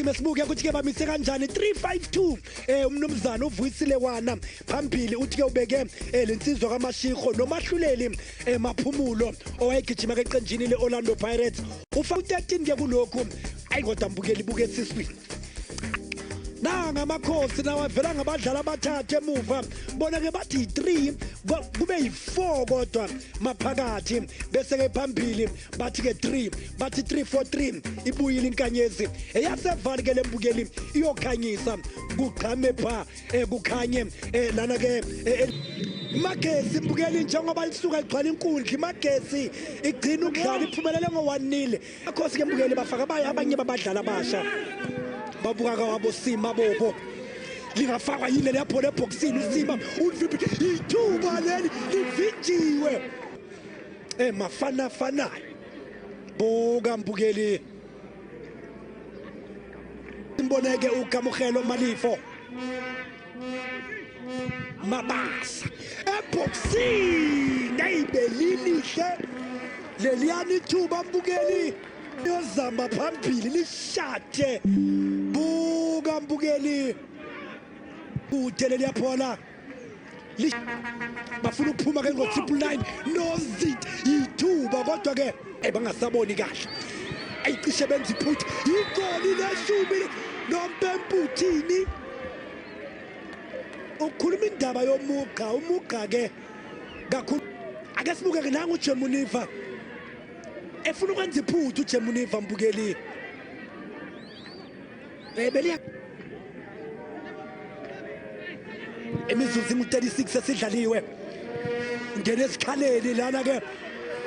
Mesibuke ukuthi ke bamise kanjani 352 umnumzana uvuyisile wana phambili uthi ke ubeke lensizwa kaMashiko nomahluleli maphumulo owayegijima keqenjini leOrlando Pirates ufa 13 ke kulokhu ayi kodwa mbukeli buke siswini nanga amakhosi nawavela ngabadlali abathathu emuva bona ke bathi 3 kube yi4 kodwa maphakathi bese ke phambili bathi ke 3 bathi 343 ibuyile inkanyezi eyasevali ke lembukeli iyokhanyisa kuqhame pha kukhanye lana ke Magesi mbukeli njengoba lisuka igcwala inkundla iMagesi igcina ukudlala iphumelele ngo1-0 akhosi ke mbukeli bafaka abanye babadlali abasha babuka kwabo Sima bobo lingafakwa yile lapho leboxini uSima uvimbi ithuba leli livinjiwe mafana fana buka mbukeli imboneke uGamukhelo Malifo mabasa eboxini ayibelilihle leliyani ithuba mbukeli yozama phambili lishade buka mbukeli kude leliyaphola bafuna ukuphuma ke ngo999 nozit ithuba kodwa ke bangasaboni kahle ayicishe benza iphutha igoli leshumi noMpemputhini ukhuluma indaba umuqa ke kakhulu ake sibuke ke nanga uJemuniva efuna ukwenza iphutha uJemuniva mbukeli beliya imizuzu ngu36 esidlaliwe ngene esikhaleni lana ke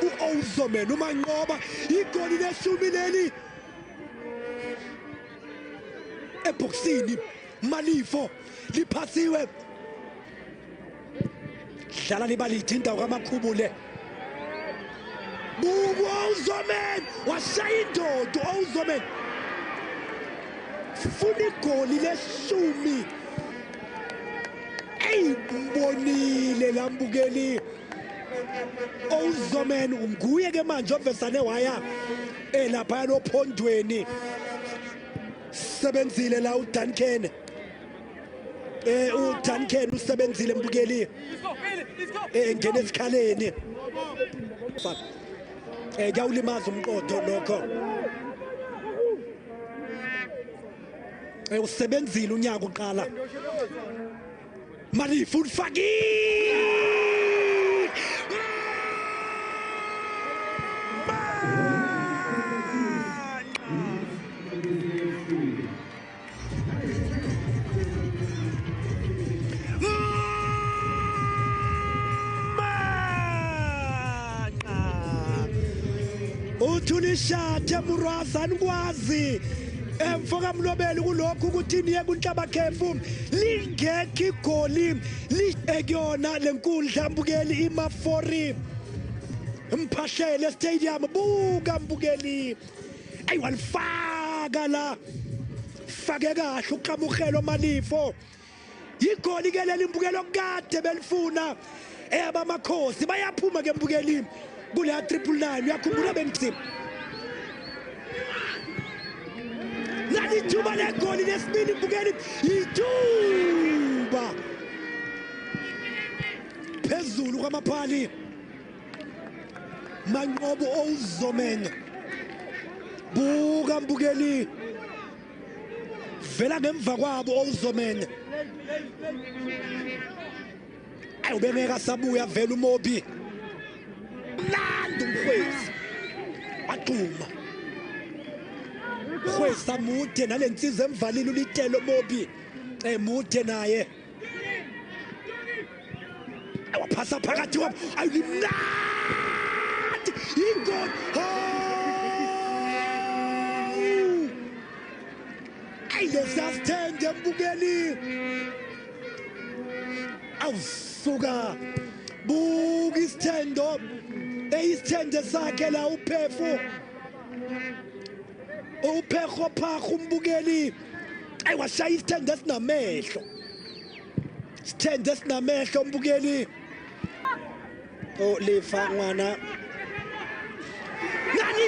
uOzomen umanqoba igoli leshumi leli eboxini Malifo liphasiwe dlala libalithi indawo kaMakhubule uOzomen washaya indodo uOzomen funa igoli leshumi mbonile lambukeli uOzomen nguye ke manje ovesane waya lapha nophondweni sebenzile la uDuncan uDuncan usebenzile mbukeli ngene esikhaleni kuyawulimaza umqondo lokho usebenzile unyaka uqala Malifo ufaki uthulishate Murwazani kwazi emfoka mlobeli kulokhu ukuthi niye kuNhlaba Khefu lingekho igoli ekuyona lenkundla mbukeli iMafori mphahlele stadium buka mbukeli ayiwalifaka la fake kahle uGamukhelo Malifo igoli ke leli mbukelo okade belifuna abamakhosi bayaphuma ke mbukeli kule 999 uyakhumbula bemthini ithuba legoli lesibili mbukeli ithuba phezulu kwamaphali manqobo uOzomen buka mbukeli vela ngemva kwabo uOzomen ayubengeka sabuya vela uMobi mnandi umkhwezi waqhuma Khwesa mude nalensiza emvalile ulitelo Mobi mude naye waphasa phakathi kwabo ayilimnandi ingoli ayilesastende mbukeli awusuka buka isithendo isithende sakhe la uPhefu uPhekho phakho umbukeli ayiwashaya isithende esinamehlo isithende esinamehlo umbukeli lefa ngwana nani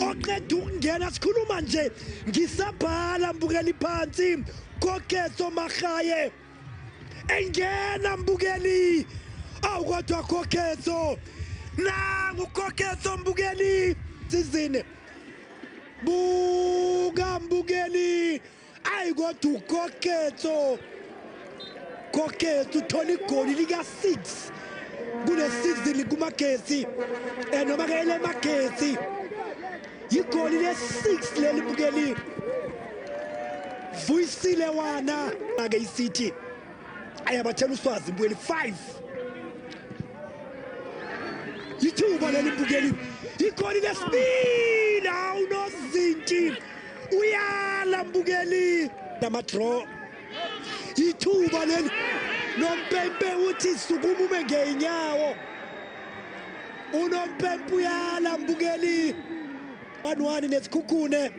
oqeda ukungena sikhuluma nje ngisabhala mbukeli phansi Koketso Makhaye engena mbukeli awukodwa Koketso nangu Koketso mbukeli sizine buka mbukeli ayikodwa Koketso uthola igoli lika 6 kule season kuMagesi noma ke ele Magesi igoli le6 leli mbukeli Vuyisile wana ake iCity ayabathela uSwazi mbukeli 5 ithuba leli mbukeli igoli lesibili awunozinti uyala mbukeli nama draw ithuba leli noMpempe uthi sukuma ube ngeenyawo unoMpempe uyala mbukeli 1-1 nesikhukhune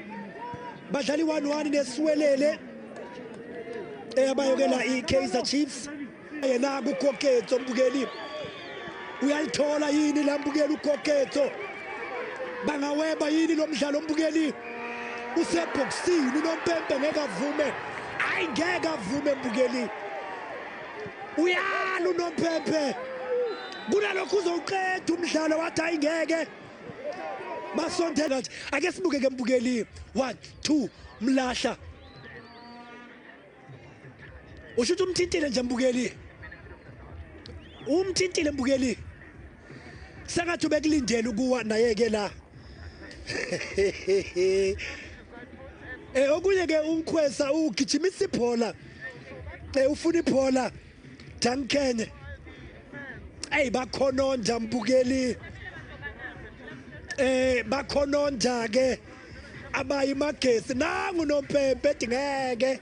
badlali 1-1 nesiwelele eyabayokela iKaizer Chiefs yena kuKoketso mbukeli uyalithola yini la mbukeli uKoketso bangaweba yini lo mdlalo mbukeli useboxini unoMpempe ngeke avume ayingeke avume mbukeli uyala unoMpempe kunalokho uzoqeda umdlalo wathi ayingeke basondela nje ake sibuke ke mbukeli 1 2 mlahla ushuthi umthintile nje mbukeli umthintile mbukeli sengathi ubekulindela ukuwa naye ke la okunye ke umkhwesa ugijimisa ibhola ufuna ibhola Duncan bakhononda mbukeli bakhononda ke abayi Magesi nangu noMpempe ngeke